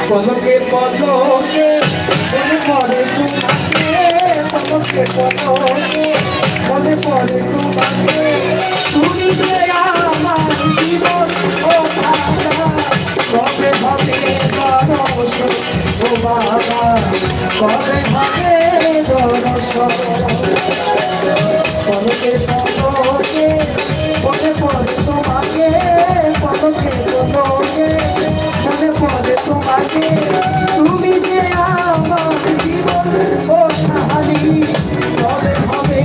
পলকে পলকে মনে পড়ে তোমাকে, পলকে পলকে মনে পড়ে তোমাকে, তুমি যে আমার জীবন ও ভাষা, কবে হবে দর্শন ও বাবা, কবে হবে দর্শন। পলকে পলকে মনে পড়ে তোমাকে, পলকে পলকে মনে পড়ে তোমাকে, তুমি যে আমার জীবন ও সাহালি, কবে হবে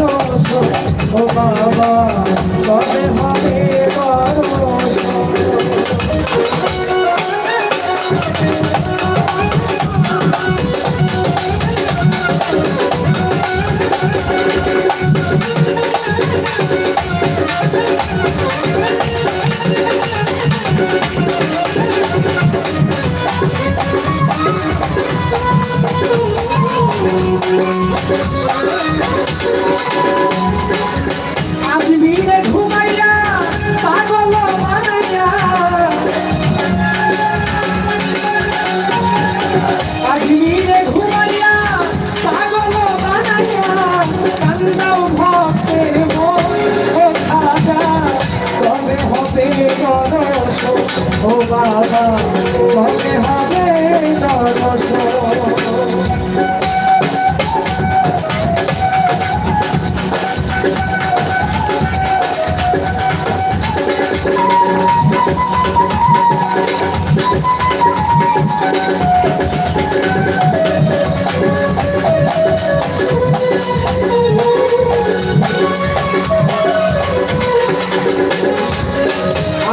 দর্শন ও বাবা, কবে হবে দর্শন। আজমিরে ঘুমাইয়া পাগল বানাইয়া, আজমিরে ঘুমাইয়া পাগল বানাইয়া, কান্দাও ভক্তের মন ও খাজা, কবে হবে দর্শন ও বাবা, কবে হবে দর্শন।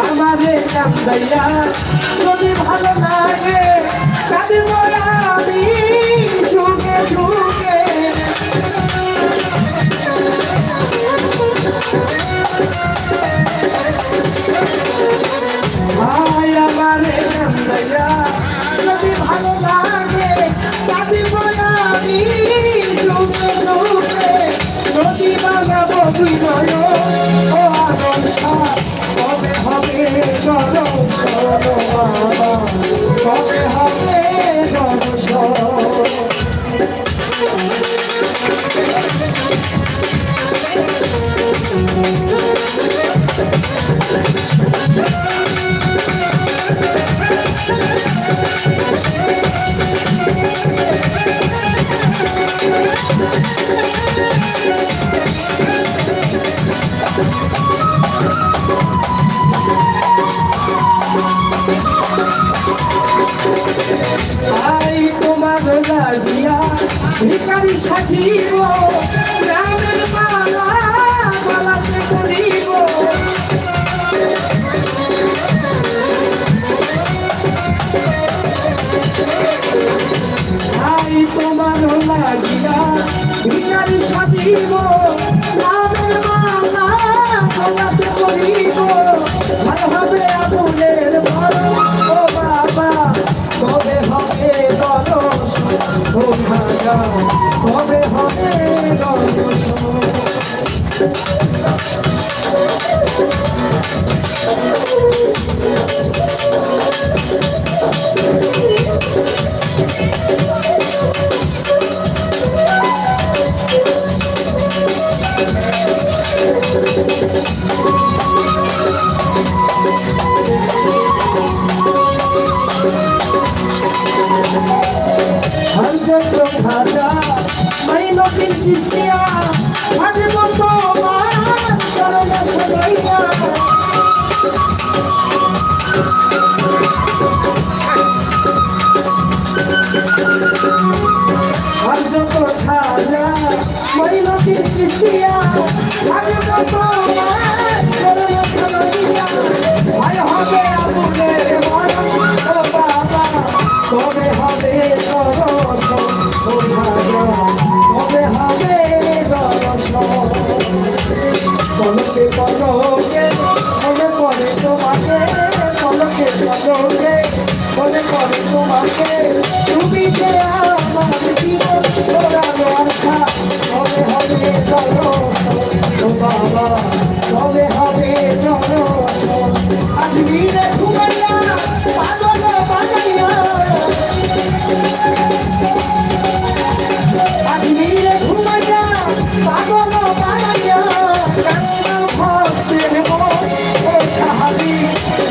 আমারে কান্দাইয়া যদি ভালো লাগে, কাঁদিব আমি ঝুঁকে ঝুঁকে, ভাই আমারে কান্দাইয়া যদি ভালো লাগে, কাঁদিব আমি ঝুঁকে ঝুঁকে, নদী বানাবো তুই নয় ও আদর্শা, কবে হবে দর্শন বাবা, কবে হবে দর্শন। আই তোমার লাগিয়া ভিখারি সাজিব, রামের মালা গলাতে পরিব, আই তোমার লাগিয়া ভিখারি সাজিব, রামের মালা গলাতে পরিব, ভালো হবে আগুনের বড় ও বাবা, কবে হবে দর্শন ও ভাজা, কবে হবে দর্শন। Hanjendo bhaja, maino kinchistiya, bhajbo tomar charana shodaiya. Hanjendo bhaja, maino kinchistiya, bhajbo tomar charana shodaiya. Bhai hobe aguner mara o baba, কবে হবে দর্শন ও ভাজা, কবে হবে দর্শন। পলকে পলকে মনে পড়ে তোমাকে, পলকে পলকে মনে পড়ে তোমাকে, তুমি যে আমার জীবন ঘোরানো আশা কবে হবে দর্শন ও বাবা কবে হবে দর্শন আজ নীরে ঘুমাইয়া পাগল বানাইয়া আজ নীরে ঘুমাইয়া পাগল বানাইয়া কান্না ভক্তের মন ও সাহাবি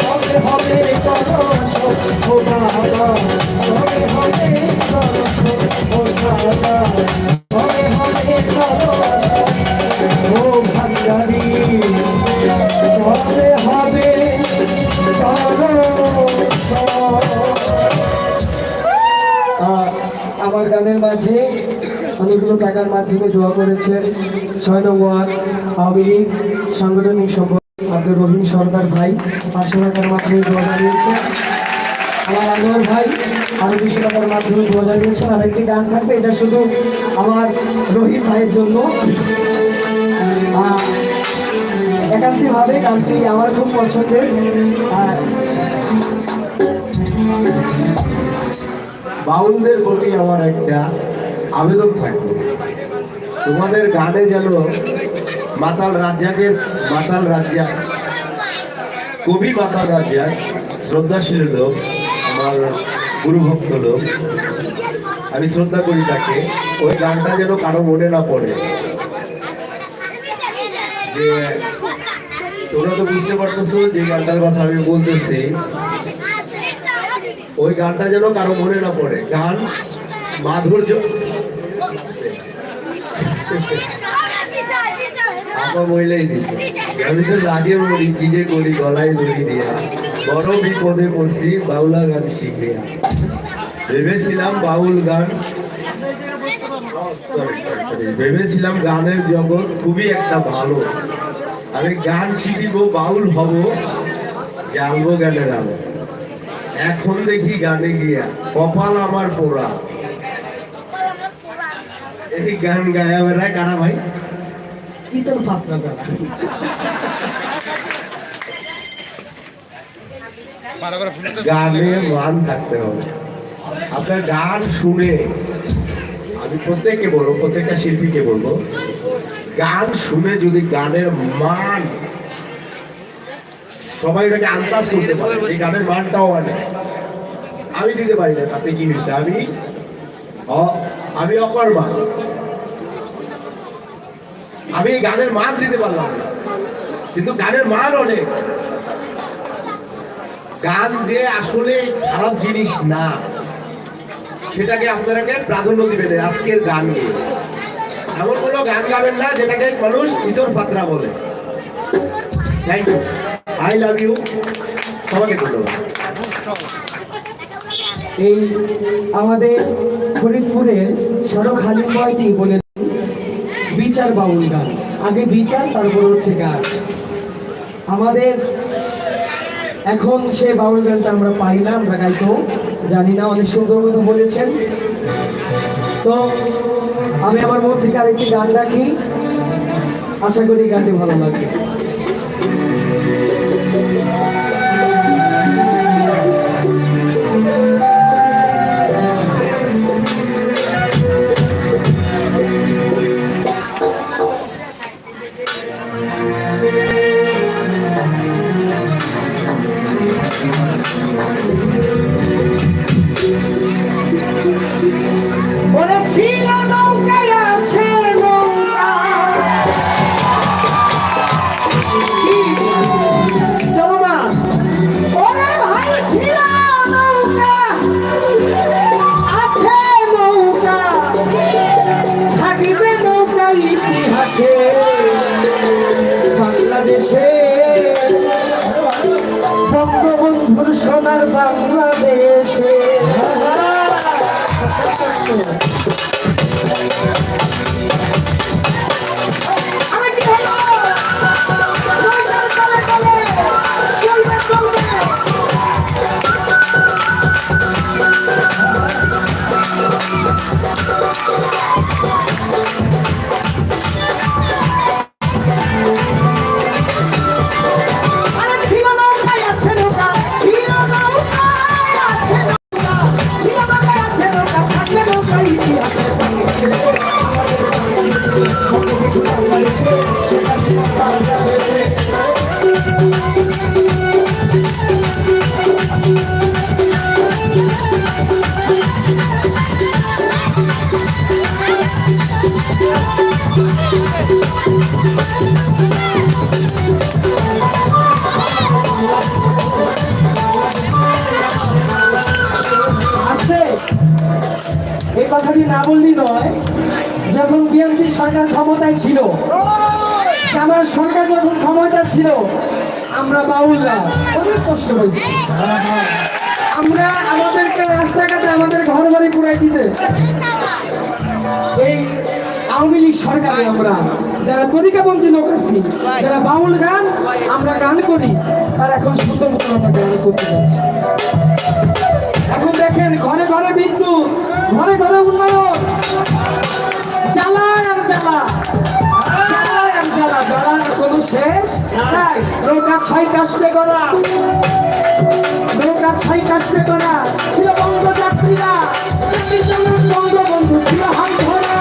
কবে হবে দর্শন ও বাবা কবে হবে দর্শন ও বাবা কবে হবে দর্শন ও ভান্ডারি কবে হবে আমার গানের মাঝে অনেকগুলো টাকার মাধ্যমে দোয়া করেছেন ৬ নং ওয়ার্ড আওয়ামী লীগ সাংগঠনিক সম্পাদক আব্দুর রহিম সরকার ভাই ৫০০ টাকার মাধ্যমে দোয়া জানিয়েছেন। আমার আনোয়ার ভাই আরো ২০০ টাকার মাধ্যমে দোয়া জানিয়েছেন। আর একটি গান থাকবে, এটা শুধু আমার রহিম ভাইয়ের জন্য। একান্তিভাবে গানটি আমার খুব পছন্দের। বাউলদের প্রতি আমার একটা আবেদন থাকবে, তোমাদের গানে যেন মাতাল রাজ্জাকের কবি মাতাল রাজ্জাক শ্রদ্ধাশীল লোক, আমার গুরুভক্ত লোক, আমি শ্রদ্ধা করি তাকে। ওই গানটা যেন কারো মনে না পড়ে। যে তোমরা তো বুঝতে পারতেছো যে গানটার কথা আমি বলতেছি, ওই গানটা যেন কারো মনে না পড়ে। গান মাধুর্য আপা মহিলাই দিচ্ছে, আমি তো রাজে মরি কি যে করি গলায় দড়ি দিয়া, বড় বিপদে পড়ছি বাউলা গান শিখিয়া, ভেবেছিলাম বাউল গান ভেবেছিলাম গানের জগৎ খুবই একটা ভালো, আমি গান শিখিব বাউল হব, জানবো গানের আলো। এখন দেখি গানে গিয়া কপাল আমার পোড়া। এই গান গায়া বেড়া কারা ভাই? ইতর পাত্রা যারা গানে মান থাকতে হবে। আপনার গান শুনে, আমি প্রত্যেককে বলবো, প্রত্যেকটা শিল্পীকে বলবো, গান শুনে যদি গানের মান সবাই ওটাকে আন্দাজ করতে পারে, এই গানের মানটাও অনেক। আমি দিতে পারি না, তাতে কি হয়েছে? আমি অকর্মা, আমি এই গানের মান দিতে পারলাম না, কিন্তু গানের মান অনেক। গান যে আসলে খারাপ জিনিস না, সেটাকে আপনারাকে প্রাধান্য দিবেন। আজকের গান নিয়ে এমন কোনো গান গাবেন না যেটাকে মানুষ ইতর পাত্রা বলে। Thank you, I love you, সবাইকে ধন্যবাদ। এই আমাদের ফরিদপুরের সড়ক হালিম বয়টি বলে বিচার বাউল গান, আগে বিচার তারপর হচ্ছে গান। আমাদের এখন সে বাউল গানটা আমরা পাই না, আমরা গাইতেও জানি না। অনেক সুন্দর কথা বলেছেন। তো আমি আমার মন থেকে আরেকটি গান রাখি, আশা করি গানটি ভালো লাগবে। ছিল নৌকায় আছে নৌকা, চলো না ওরে ভাই, ছিল নৌকা আছে নৌকা, থাকিবে নৌকা ইতিহাসে বাংলাদেশে, বঙ্গবন্ধুর সোনার বাংলাদেশে। ছিল নৌকায় আছে নৌকা, ছিল নৌকায় আছে কথাটি না বললেই নয়, যখন বিএনপি সরকার ক্ষমতায় ছিল, আমার সরকার যখন ক্ষমতা ছিল, আমরা বাউলরা অনেক কষ্ট হয়েছি। আমরা আমাদেরকে রাস্তাঘাটে আমাদের ঘর বাড়ি পুরাই দিতে এই আওয়ামী লীগ সরকারে আমরা যারা তরিকাপন্থী লোক আছি, যারা বাউল গান আমরা গান করি, তারা এখন সুন্দর মতো আমরা গান করতে যাচ্ছি। এখন দেখেন ঘরে ঘরে বিদ্যুৎ, ঘরে ঘরে উন্নয়ন, জ্বালা আর জ্বালা, জ্বালা আর জ্বালা, জ্বালার কোনো শেষ নাই। নৌকা ছাই কাশতে করা, নৌকা ছাই কাশতে করা ছিল বঙ্গযাত্রীরা, বঙ্গবন্ধু ছিল হাল ধরা।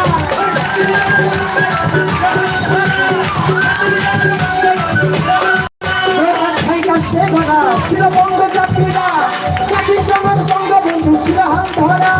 নৌকা ছাই কাশতে করা ছিল বঙ্গযাত্রীরা, জাতির জনক বঙ্গবন্ধু ছিল হাল ধরা।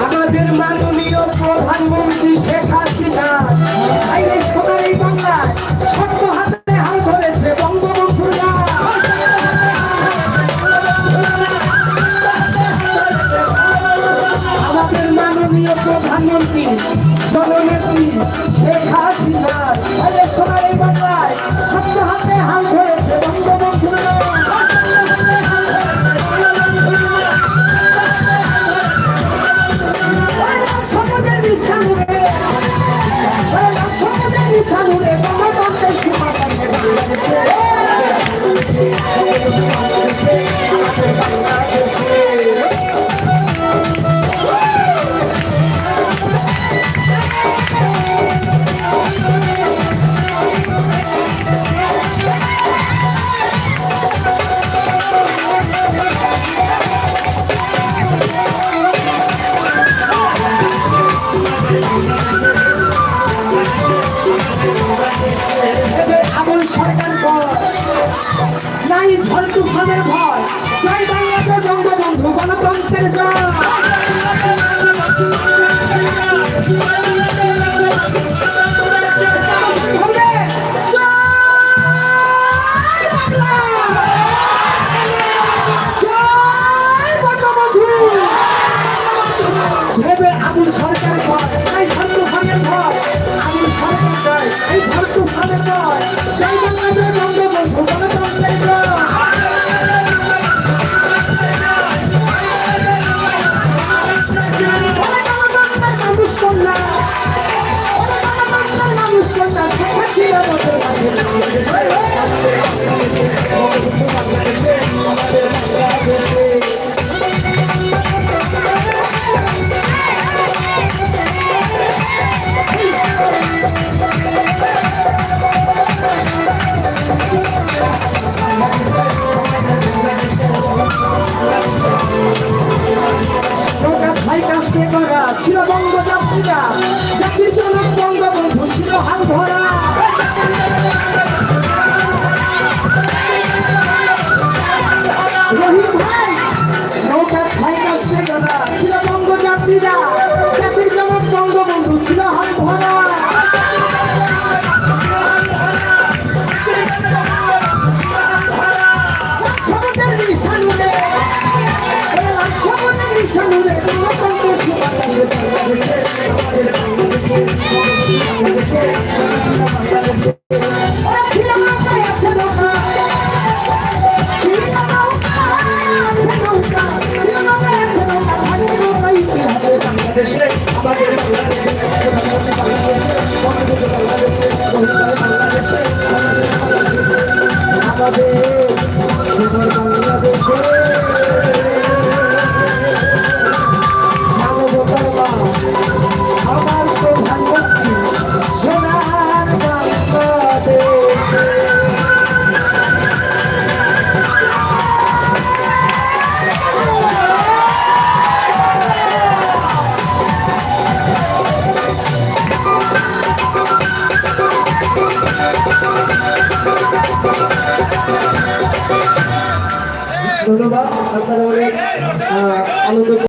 আমাদের মাননীয় প্রধানমন্ত্রী শেখ হাসিনা আইনে সোনার এই বাংলায় শক্ত হাতে হাল ধরেছে বঙ্গবন্ধুরা। আমাদের মাননীয় প্রধানমন্ত্রী জননেত্রী শেখ হাসিনা আইনে সোনার এই বাংলায় শক্ত হাতে হাল ধরেছে বঙ্গবন্ধুরা। সমাজের বিছানুরে, সমাজের বিছানুরে গণতন্ত্রের সীমা কাটবে বাংলাদেশে। নাই ঝড় তুফানের ভয়, জয় বাংলাদেশ বঙ্গবন্ধু গণতন্ত্রের জয়। ভেবে আবুল সরকার ভয়, নাই ঝড় তুফানের ভয়, আবুল সরকার জয়, এই ঝড় তুফানের ভয়, জয় বাংলাদেশ বঙ্গবন্ধু গণতন্ত্রের জয়। মানুষ কন্যা, মানুষ কন্যা শেখা ছিল আমাদের কাছে। ছিল বঙ্গযাত্রীরা, জাতির জনক বঙ্গবন্ধু ছিল হাল ধরা। রহিম ভাই নৌকা ছাই কাশতে করা ছিল বঙ্গযাত্রীরা, জাতির জনক বঙ্গবন্ধু ছিল হাল ধরা। সমাজের নিশানুরে, সমাজের নিশানুরে গণতন্ত্রের সীমা কাটবে বাংলাদেশে। আমাদের বাংলাদেশে, বাংলাদেশে, বাংলাদেশে। ওরা ছিল নৌকায় আছে নৌকা, ছিল নৌকা, আছে নৌকা, ছিল নৌকায় আছে নৌকা, ভাগ্যে নৌকা ইতিহাসে বাংলাদেশে। আমাদের বাংলাদেশে, বাংলাদেশে, বাংলাদেশে, বাংলাদেশে, বাংলাদেশে, আমাদের সুন্দর বাংলাদেশে। আমার প্রধানমন্ত্রী সোনার বাংলাদেশে। ধন্যবাদ, আপনারা অনেক আনন্দ